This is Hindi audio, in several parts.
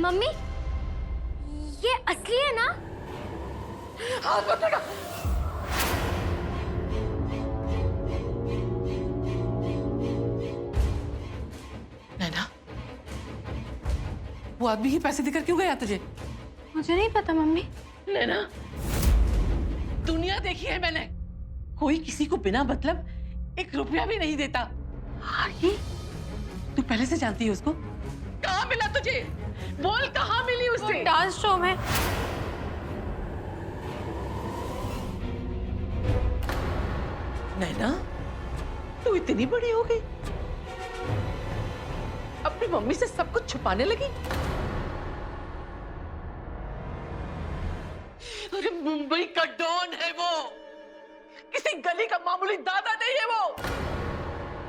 मम्मी, ये असली है ना? हाथ मत लगा। नैना, वो आदमी ही पैसे देकर क्यों गया तुझे? मुझे नहीं पता मम्मी। नैना, दुनिया देखी है मैंने, कोई किसी को बिना मतलब 1 रुपया भी नहीं देता। ये तू पहले से जानती है उसको? कहाँ मिला तुझे? बोल, कहाँ मिली उससे? डांस शो में। नैना, तू इतनी बड़ी हो गई, अपनी मम्मी से सब कुछ छुपाने लगी। अरे मुंबई का डॉन है वो, किसी गली का मामूली दादा नहीं है वो।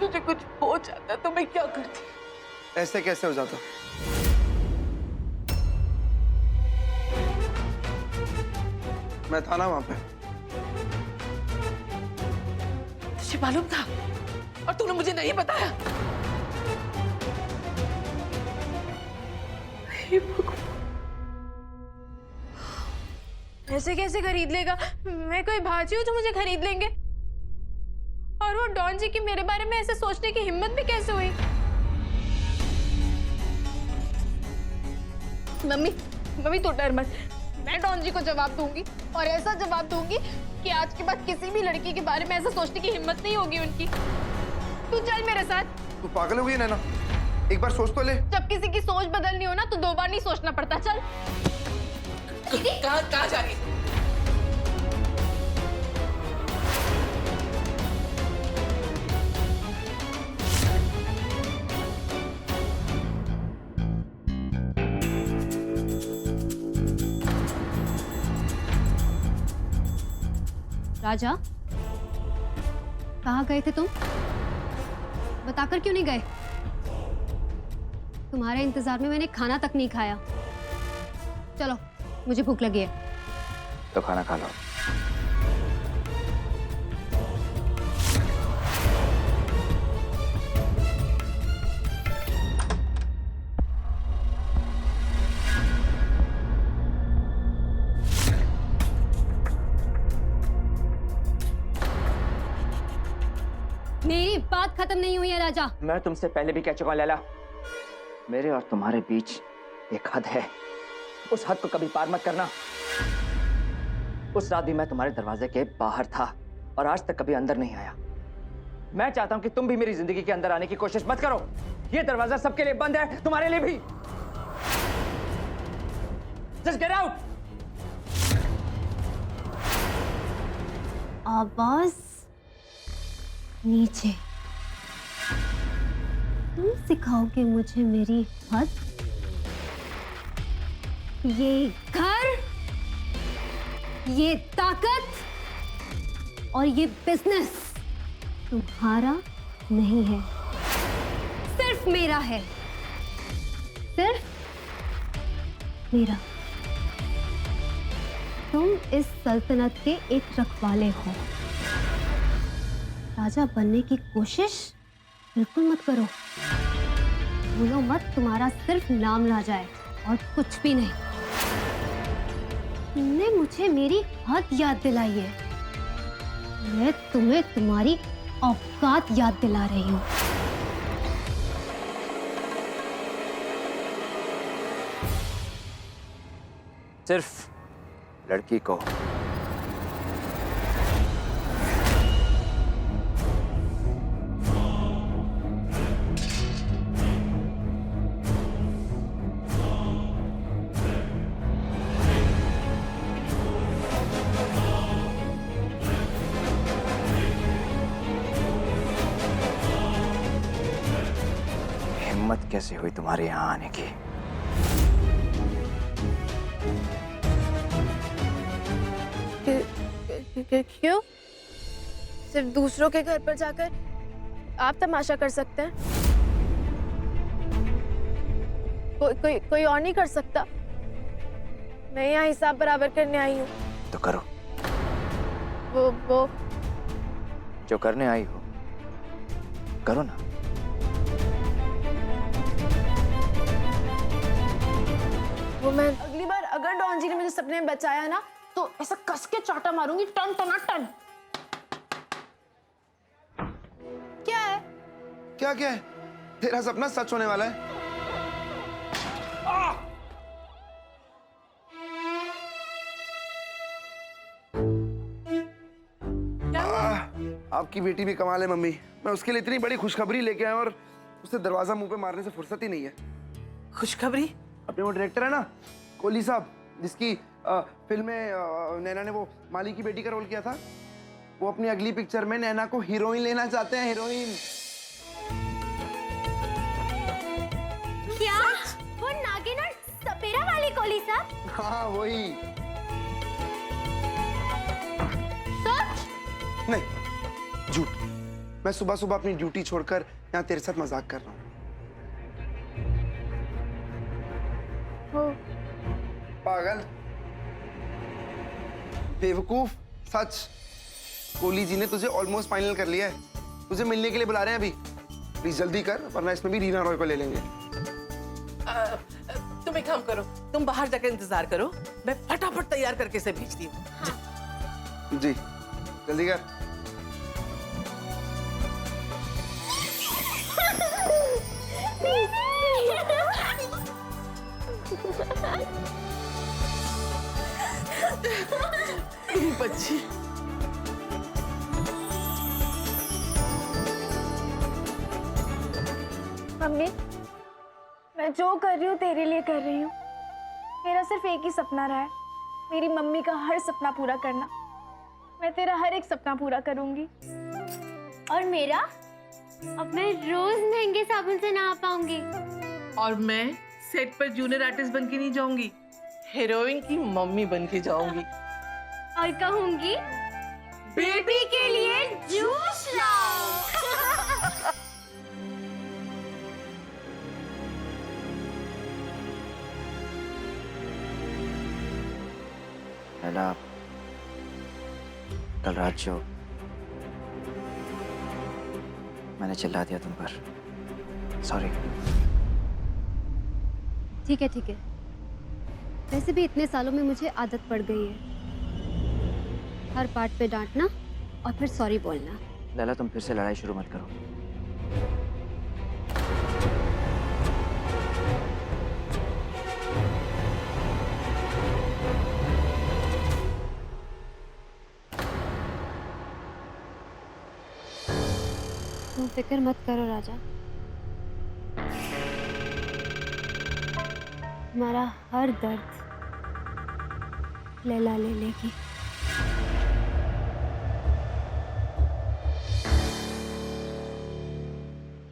तुझे कुछ हो जाता तो मैं क्या करती? ऐसे कैसे हो जाता? मैं था ना वहां पे। तुझे मालूम था और तूने मुझे नहीं बताया? हे भगवान, ऐसे कैसे खरीद लेगा? मैं कोई भाजी हूँ जो मुझे खरीद लेंगे? और वो डॉन जी की मेरे बारे में ऐसे सोचने की हिम्मत भी कैसे हुई? मम्मी तू डर मत, मैं डॉन जी को जवाब दूंगी और ऐसा जवाब दूंगी कि आज के बाद किसी भी लड़की के बारे में ऐसा सोचने की हिम्मत नहीं होगी उनकी। तू चल मेरे साथ। तू पागल हो गई नैना, एक बार सोच तो ले। जब किसी की सोच बदलनी हो ना तो 2 बार नहीं सोचना पड़ता। चल। कहाँ जा रही? राजा, कहाँ गए थे तुम? बताकर क्यों नहीं गए? तुम्हारे इंतजार में मैंने खाना तक नहीं खाया। चलो, मुझे भूख लगी है। तो खाना खा लो। मेरी बात खत्म नहीं हुई है राजा। मैं तुमसे पहले भी कह चुका हूं लैला, मेरे और तुम्हारे बीच एक हद है, उस हद को कभी पार मत करना। उस रात भी मैं तुम्हारे दरवाजे के बाहर था और आज तक कभी अंदर नहीं आया। मैं चाहता हूं कि तुम भी मेरी जिंदगी के अंदर आने की कोशिश मत करो। ये दरवाजा सबके लिए बंद है, तुम्हारे लिए भी। Just get out. आवाज नीचे। तुम सिखाओगे मुझे मेरी हद? ये घर, ये ताकत और ये बिजनेस तुम्हारा नहीं है, सिर्फ मेरा है, सिर्फ मेरा। तुम इस सल्तनत के एक रखवाले हो। राजा बनने की कोशिश बिल्कुल मत करो। भूलो मत, तुम्हारा सिर्फ नाम राजा है और कुछ भी नहीं। तुमने मुझे मेरी हद याद दिलाई है, मैं तुम्हें तुम्हारी औकात याद दिला रही हूँ। सिर्फ लड़की को हिम्मत कैसे हुई तुम्हारे यहाँ आने की? क्यों? सिर्फ दूसरों के घर पर जाकर आप तमाशा कर सकते हैं? कोई और नहीं कर सकता? मैं यहाँ हिसाब बराबर करने आई हूँ। तो करो, वो जो करने आई हो करो ना। मैं अगली बार अगर डॉन जी ने मुझे सपने में बचाया ना तो ऐसा कस के चाटा मारूंगी, टन टना टन। क्या है? क्या क्या है? तेरा सपना सच होने वाला है। आपकी बेटी भी कमाल है मम्मी। मैं उसके लिए इतनी बड़ी खुशखबरी लेके आया और उसे दरवाजा मुंह पे मारने से फुर्सत ही नहीं है। खुशखबरी? अपने वो डायरेक्टर है ना कोहली साहब, जिसकी फिल्म में नैना ने वो माली की बेटी का रोल किया था, वो अपनी अगली पिक्चर में नैना को हीरोइन लेना चाहते हैं। हीरोइन। क्या वो नागिन और सपेरा वाली कोहली साहब? हाँ वही। सच? नहीं, झूठ। मैं सुबह सुबह अपनी ड्यूटी छोड़कर यहाँ तेरे साथ मजाक कर रहा हूँ। पागल, बेवकूफ। सच, कोहली जी ने तुझे ऑलमोस्ट फाइनल कर लिया है। तुझे मिलने के लिए बुला रहे हैं अभी। प्लीज जल्दी कर, वरना इसमें भी रीना रॉय को ले लेंगे। तुम एक काम करो, तुम बाहर जाकर इंतजार करो, मैं फटाफट तैयार करके इसे भेजती हूँ। जी जल्दी कर। बच्ची, मम्मी, मैं जो कर रही हूँ तेरे लिए कर रही हूँ। मेरा सिर्फ एक ही सपना रहा है, मेरी मम्मी का हर सपना पूरा करना। मैं तेरा हर एक सपना पूरा करूंगी। और मेरा? अब मैं रोज महंगे साबुन से नहा पाऊंगी। और मैं सेट पर जूनियर आर्टिस्ट बन के नहीं जाऊंगी, हीरोइन की मम्मी बन के जाऊंगी। और कहूंगी बेबी के लिए जूस लाओ। लैला, कल रात जो मैंने चिल्ला दिया तुम पर, सॉरी। ठीक है ठीक है, वैसे भी इतने सालों में मुझे आदत पड़ गई है हर बात पे डांटना और फिर सॉरी बोलना। लैला, तुम फिर से लड़ाई शुरू मत करो। तुम फिक्र मत करो राजा, तुम्हारा हर दर्द लैला ले लेगी।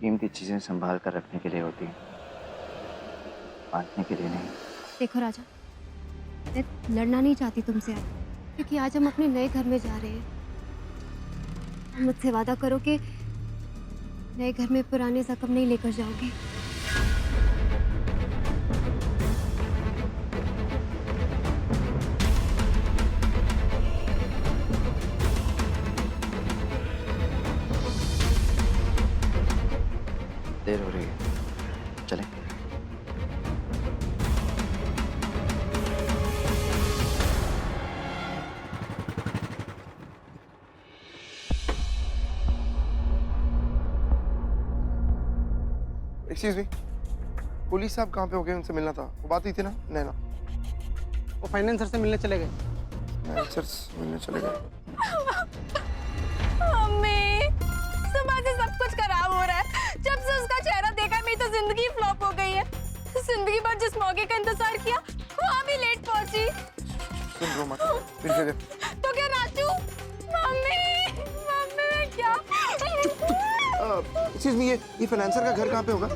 कीमती चीजें संभाल कर रखने के लिए होती हैं, बांटने के लिए नहीं। देखो राजा, मैं लड़ना नहीं चाहती तुमसे आज, क्योंकि आज हम अपने नए घर में जा रहे हैं। मुझसे वादा करो कि नए घर में पुराने जख्म नहीं लेकर जाओगे। देर हो रही है, चलें। एक्सक्यूज मी, पुलिस साहब कहाँ पे हो गए? उनसे मिलना था। वो बात हुई थी ना नैना? वो फाइनेंसर से मिलने चले गए। फाइनेंसर से मिलने चले गए। मम्मी, सुबह से सब कुछ खराब हो रहा है। जब से उसका चेहरा देखा मेरी तो जिंदगी फ्लॉप हो गई है। जिंदगी भर जिस मौके का इंतजार किया वहाँ भी लेट पहुंची। सुन रो मत, फिर से दे। तो क्या नाचूं? मम्मी, मम्मी मैं क्या? एक्सक्यूज मी, ये फाइनेंसर का घर कहाँ पे होगा?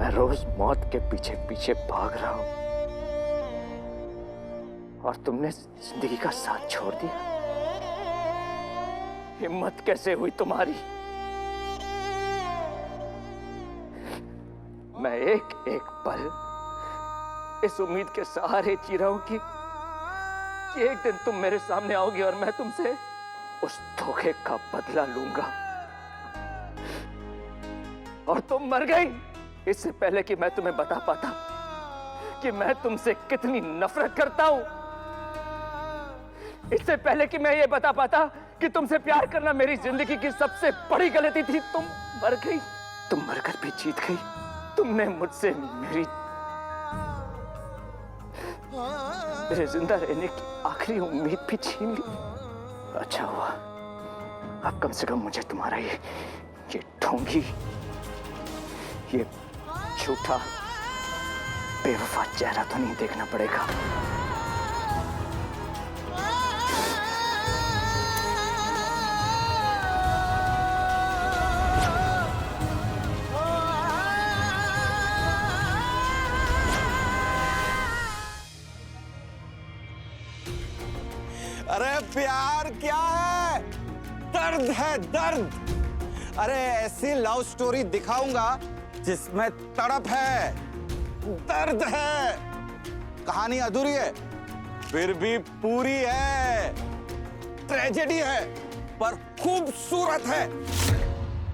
मैं रोज मौत के पीछे पीछे भाग रहा हूं और तुमने जिंदगी का साथ छोड़ दिया। हिम्मत कैसे हुई तुम्हारी? मैं एक एक पल इस उम्मीद के सहारे जी रहा हूं कि एक दिन तुम मेरे सामने आओगी और मैं तुमसे उस धोखे का बदला लूंगा। और तुम मर गई इससे पहले कि मैं तुम्हें बता पाता कि मैं तुमसे कितनी नफरत करता हूं। इससे पहले कि मैं ये बता पाता कि तुमसे प्यार करना मेरी जिंदगी की सबसे बड़ी गलती थी। तुम मर गई, तुम मरकर भी जीत गई। तुमने मुझसे मेरे जिंदा रहने की आखिरी उम्मीद भी छीन ली। अच्छा हुआ, अब कम से कम मुझे तुम्हारा ये ढोंगी, ये झूठा बेवफा चेहरा तो नहीं देखना पड़ेगा। अरे प्यार क्या है? दर्द है, दर्द। अरे ऐसी लव स्टोरी दिखाऊंगा जिसमें तड़प है, दर्द है। कहानी अधूरी है फिर भी पूरी है। ट्रेजेडी है पर खूबसूरत है।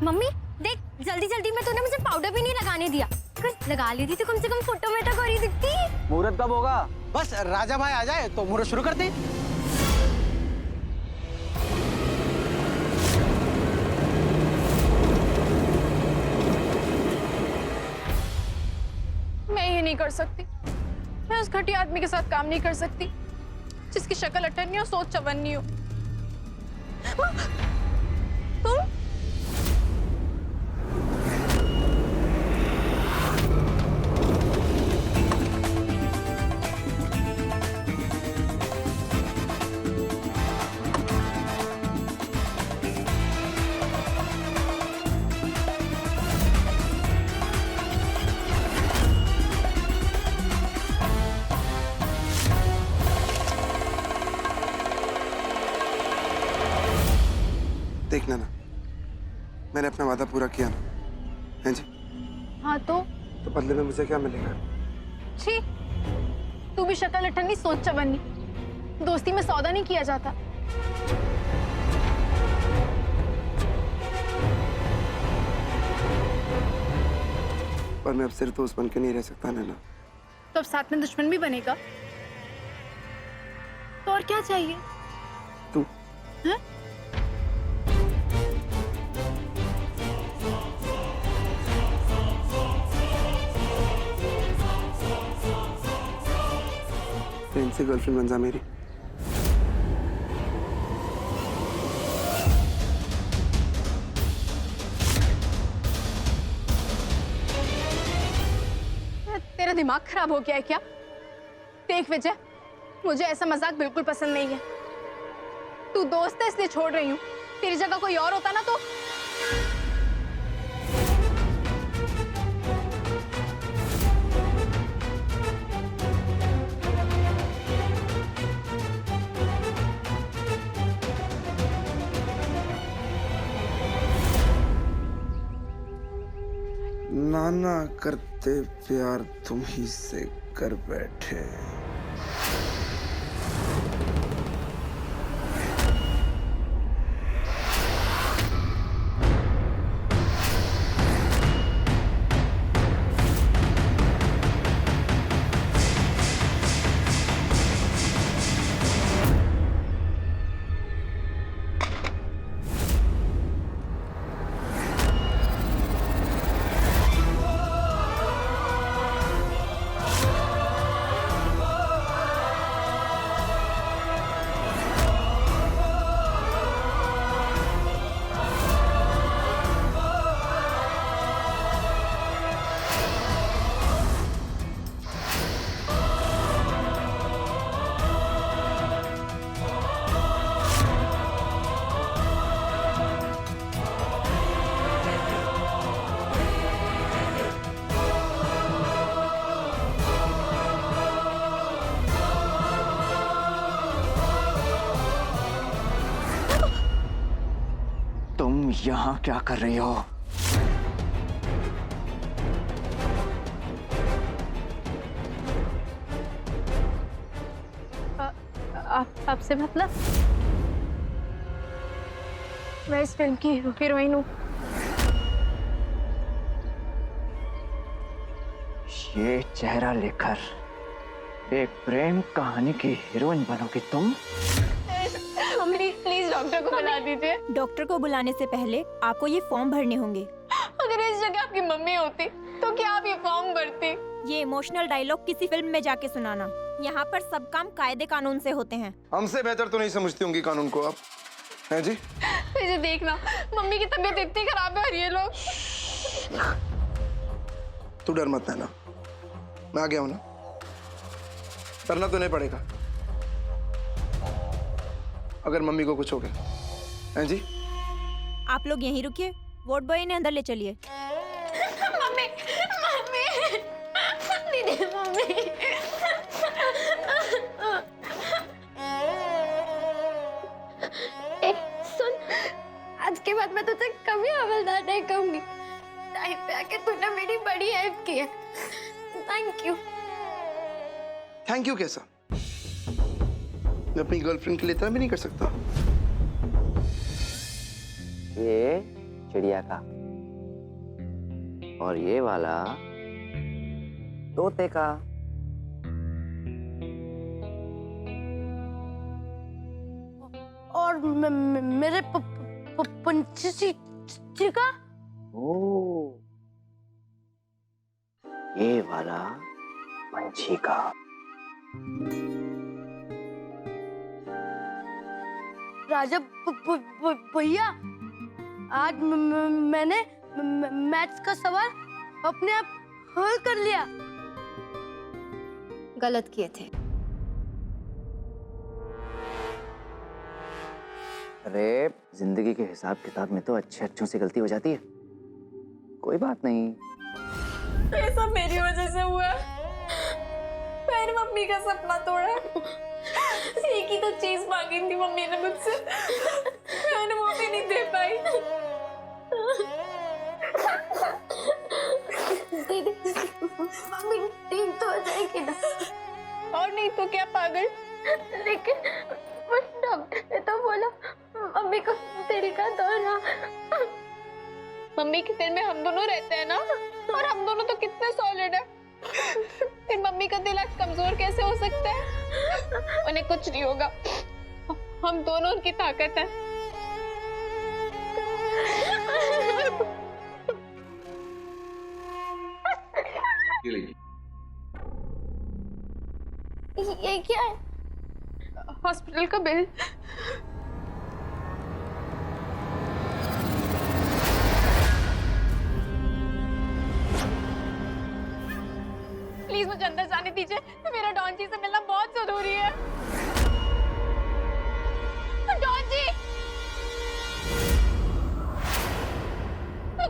मम्मी देख, जल्दी जल्दी में तूने मुझे पाउडर भी नहीं लगाने दिया। अगर लगा ली थी तो कम से कम फोटो में तो गोरी दिखती। मुहूर्त कब होगा? बस राजा भाई आ जाए तो मुहूर्त शुरू करते हैं। मैं ये नहीं कर सकती। मैं उस घटिया आदमी के साथ काम नहीं कर सकती जिसकी शक्ल अठन्नी और सोच चवन्नी हो। तुम देखना ना, मैंने अपना वादा पूरा किया ना, है जी? हाँ तो बदले में मुझे क्या मिलेगा? छी, तू भी शक्ल अठन्नी सोच चवन्नी। दोस्ती में सौदा नहीं किया जाता। पर मैं अब सिर्फ दोस्त बन के नहीं रह सकता नैना। तो अब साथ में दुश्मन भी बनेगा। तो और क्या चाहिए? तू हैं? फ्रेंड से गर्लफ्रेंड बन जा मेरी। तेरा दिमाग खराब हो गया है क्या? देख विजय, मुझे ऐसा मजाक बिल्कुल पसंद नहीं है। तू दोस्त है इसलिए छोड़ रही हूँ। तेरी जगह कोई और होता ना तो। नाना करते प्यार तुम ही से कर बैठे। यहाँ क्या कर रही हो? आपसे मतलब? मैं इस फिल्म की हीरोइन हूँ। ये चेहरा लेकर एक प्रेम कहानी की हीरोइन बनोगी तुम? प्लीज डॉक्टर को बुला दीजिए। डॉक्टर को बुलाने से पहले आपको ये फॉर्म भरने होंगे। अगर इस जगह आपकी मम्मी होती तो क्या आप ये फॉर्म भरती? ये इमोशनल डायलॉग किसी फिल्म में जाके सुनाना। यहाँ पर सब काम कायदे कानून से होते हैं। हमसे बेहतर तो नहीं समझती होंगी कानून को आप, हैं जी? मुझे देखना, मम्मी की तबीयत इतनी खराब है और ये लोग। तू डर मत ना, मैं आ गया हूं ना, करना तो नहीं पड़ेगा अगर मम्मी को कुछ हो गया, हैं जी? आप लोग यहीं रुकिए, वोट बॉय ने अंदर ले चलिए। मम्मी, मम्मी, दीदी, मम्मी। सुन, आज के बाद मैं तुझे कभी हवलदार नहीं कहूंगी। टाइम पे आके तूने मेरी बड़ी हेल्प की है। Thank you. थैंक यू कैसा? मैं अपनी गर्लफ्रेंड के लिए इतना भी नहीं कर सकता। ये चिड़िया का और ये वाला तोते का। और मेरे पंछी का? ओ, ये वाला पंछी का। राजा भैया, आज मैंने मैथ्स का सवाल अपने आप हल कर लिया। गलत किए थे। अरे जिंदगी के हिसाब किताब में तो अच्छों से गलती हो जाती है, कोई बात नहीं। ये सब मेरी वजह से हुआ। मैंने मम्मी का सपना तोड़ा। एक ही तो चीज मांगी थी मम्मी ने मुझसे, मैंने वो भी नहीं दे पाई। दीदी, मम्मी ठीक तो हो जाएगी ना? और नहीं तो क्या पागल? लेकिन डॉक्टर ने तो बोला मम्मी को दिल का दौरा। मम्मी के दिल में हम दोनों रहते हैं ना, और हम दोनों तो कितने सॉलिड है। फिर मम्मी का दिल आज कमजोर कैसे हो सकता है? उन्हें कुछ नहीं होगा, हम दोनों उनकी ताकत है। ये क्या है? हॉस्पिटल का बिल। प्लीज मुझे अंदर जाने दीजिए, मेरा डॉन जी से मिलना बहुत जरूरी है। डॉन जी,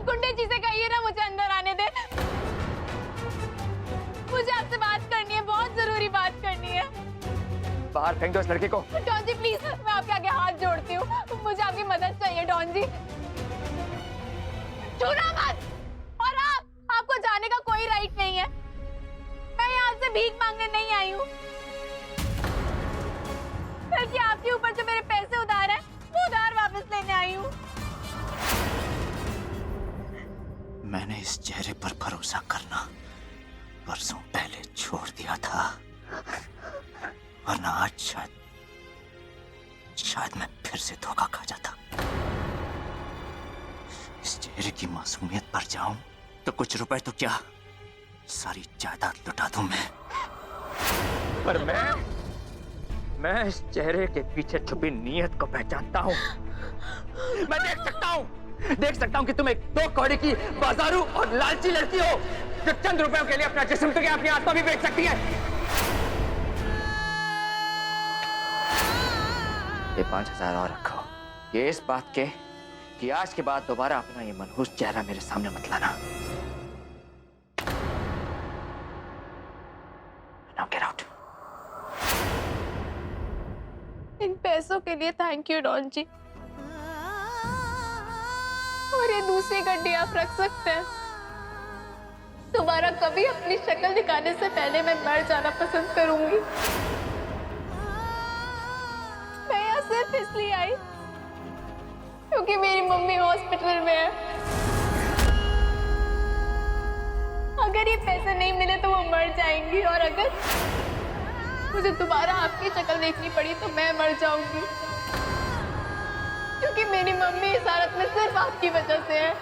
गुंडे जी से कहिए ना मुझे अंदर आने दे। मुझे आपसे बात करनी है, बहुत जरूरी बात करनी है। बाहर फेंक दो इस लड़के को। डॉन जी प्लीज, मैं आपके आगे हाथ जोड़ती हूँ, मुझे आपकी मदद चाहिए डॉन जी। छूना मत। और आपको जाने का कोई राइट नहीं है। मैं यहाँ से भीख मांगने नहीं आई हूँ, बल्कि आपके ऊपर जो मेरे पैसे उधार है वो उधार वापस लेने आई हूँ। मैंने इस चेहरे पर भरोसा करना बरसों पहले छोड़ दिया था, वरना आज शायद मैं फिर से धोखा खा जाता। इस चेहरे की मासूमियत पर जाऊं तो कुछ रुपए तो क्या, सारी जायदाद लुटा दूं मैं। पर मैं इस चेहरे के पीछे छुपी नीयत को पहचानता हूं। मैं देख सकता हूं कि तुम एक दो कौड़ी की बाजारू और लालची लड़की हो, जो चंद रुपयों के लिए अपना जिस्म तो क्या अपनी आत्मा भी बेच सकती है। ये 5,000 और रखो, ये इस बात के कि आज के बाद दोबारा अपना ये मनहूस चेहरा मेरे सामने मत लाना। Now get out. इन पैसों के लिए थैंक यू डॉन जी। और ये दूसरी गड्डी आप रख सकते हैं। दोबारा कभी अपनी शक्ल दिखाने से पहले मैं मर जाना पसंद करूंगी। मैं यहाँ सिर्फ इसलिए आई क्योंकि मेरी मम्मी हॉस्पिटल में है। अगर ये पैसे नहीं मिले तो वो मर जाएंगी, और अगर मुझे दोबारा आपकी शक्ल देखनी पड़ी तो मैं मर जाऊंगी, क्योंकि मेरी मम्मी इस हालत में सिर्फ आपकी वजह से है।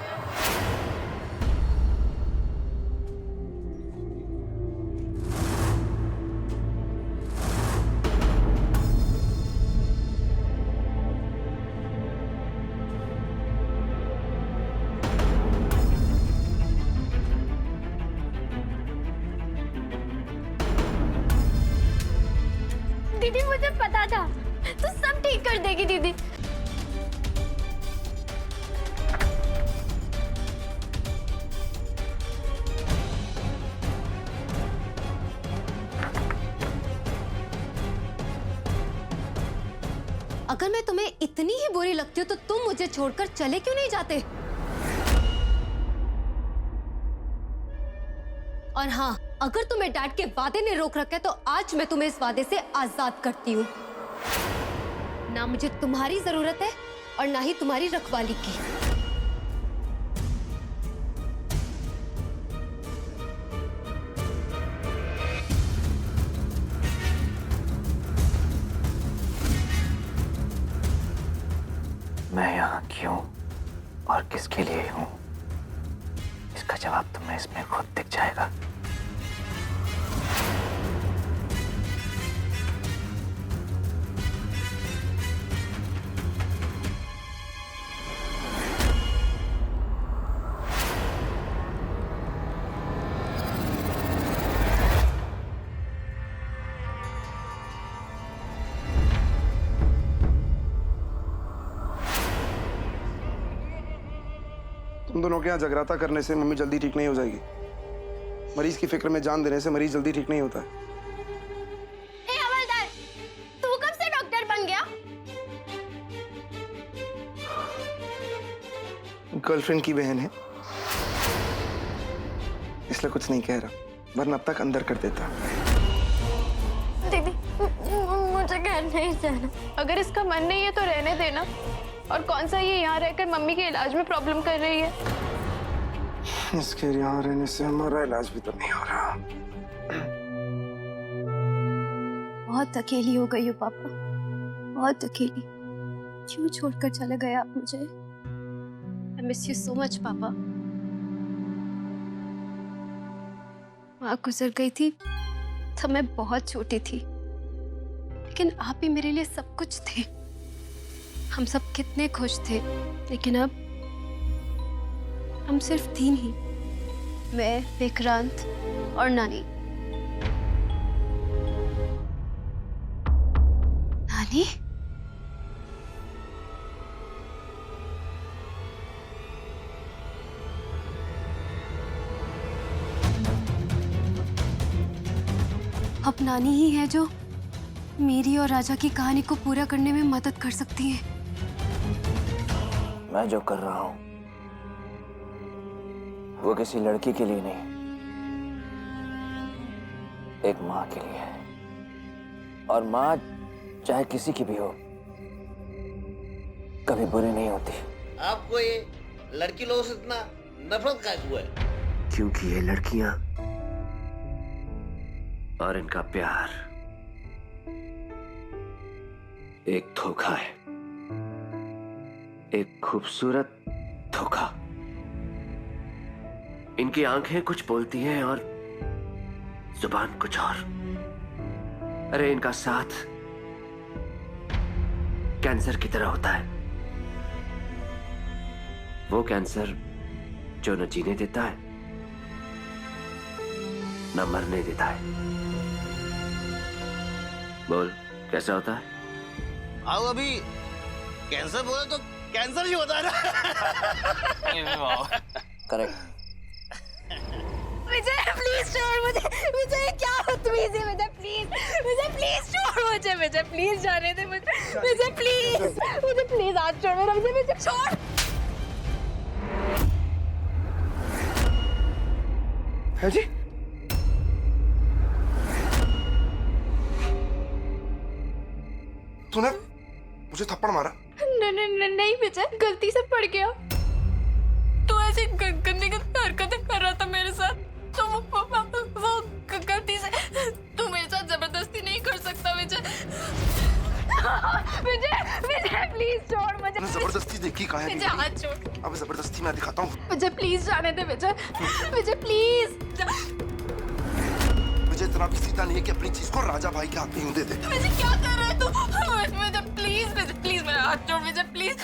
दीदी मुझे पता था तू सब ठीक कर देगी दीदी। अगर मैं तुम्हें इतनी ही बुरी लगती हूँ तो तुम मुझे छोड़कर चले क्यों नहीं जाते? और हाँ, अगर तुम्हें डैड के वादे ने रोक रखा है तो आज मैं तुम्हें इस वादे से आजाद करती हूँ। ना मुझे तुम्हारी जरूरत है और ना ही तुम्हारी रखवाली की। मैं यहाँ क्यों और किसके लिए हूँ, इसका जवाब तुम्हें इसमें खुद दिख जाएगा। तुम दोनों के यहाँ जगराता करने से मम्मी जल्दी ठीक नहीं हो जाएगी। मरीज की फिक्र में जान देने से मरीज जल्दी ठीक नहीं होता है। ए हवलदार, तू कब से डॉक्टर बन गया? गर्लफ्रेंड की बहन है इसलिए कुछ नहीं कह रहा, वरना अब तक अंदर कर देता। दीदी मुझे घर नहीं जाना। अगर इसका मन नहीं है तो रहने देना। और कौन सा ये यहाँ रहकर मम्मी के इलाज में प्रॉब्लम कर रही है? इसके यहाँ रहने से हमारा इलाज भी तो नहीं हो रहा। बहुत अकेली हो गई हो पापा, बहुत अकेली। क्यों छोड़कर चले गए आप मुझे? I miss you so much पापा। माँ गुजर गई थी तब मैं बहुत छोटी थी, लेकिन आप ही मेरे लिए सब कुछ थे। हम सब कितने खुश थे, लेकिन अब हम सिर्फ तीन ही, मैं, विक्रांत और नानी। नानी? अब नानी ही है जो मेरी और राजा की कहानी को पूरा करने में मदद कर सकती है। मैं जो कर रहा हूं वो किसी लड़की के लिए नहीं, एक माँ के लिए है। और माँ चाहे किसी की भी हो, कभी बुरी नहीं होती। आपको ये लड़की लोगों से इतना नफरत का हुआ है? क्योंकि ये लड़कियां और इनका प्यार एक धोखा है, एक खूबसूरत धोखा। इनकी आंखें कुछ बोलती हैं और जुबान कुछ और। अरे इनका साथ कैंसर की तरह होता है, वो कैंसर जो न जीने देता है न मरने देता है। बोल कैसा होता है? आओ अभी कैंसर बोले तो कैंसर ही होता है ना। करेक्ट। विजय प्लीज छोड़ मुझे। विजय क्या बदतमीजी है। विजय प्लीज छोड़ मुझे। विजय प्लीज जाने दे मुझे। विजय प्लीज मुझे प्लीज हाथ छोड़ मेरा। विजय छोड़। है जी? तूने मुझे थप्पड़ मारा? नहीं विजय, गलती से पड़ गया। तू ऐसी गंदी हरकतें कर रहा था मेरे साथ, तो वो गलती से। तू मेरे साथ जबरदस्ती नहीं कर सकता विजय। विजय विजय प्लीज छोड़ मुझे। मैंने जबरदस्ती देखी कहाँ है? विजय हाथ छोड़। अब जबरदस्ती मैं दिखाता हूँ। विजय प्लीज जाने दे विजय। विजय प्लीज। मुझे इतना भी सीधा नहीं है कि अपनी चीज को राजा भाई के हाथ में यूं दे दे। विजय क्या कर रहा है तू? विजय प्लीज, विजय प्लीज मेरा हाथ छोड़ विजय प्लीज।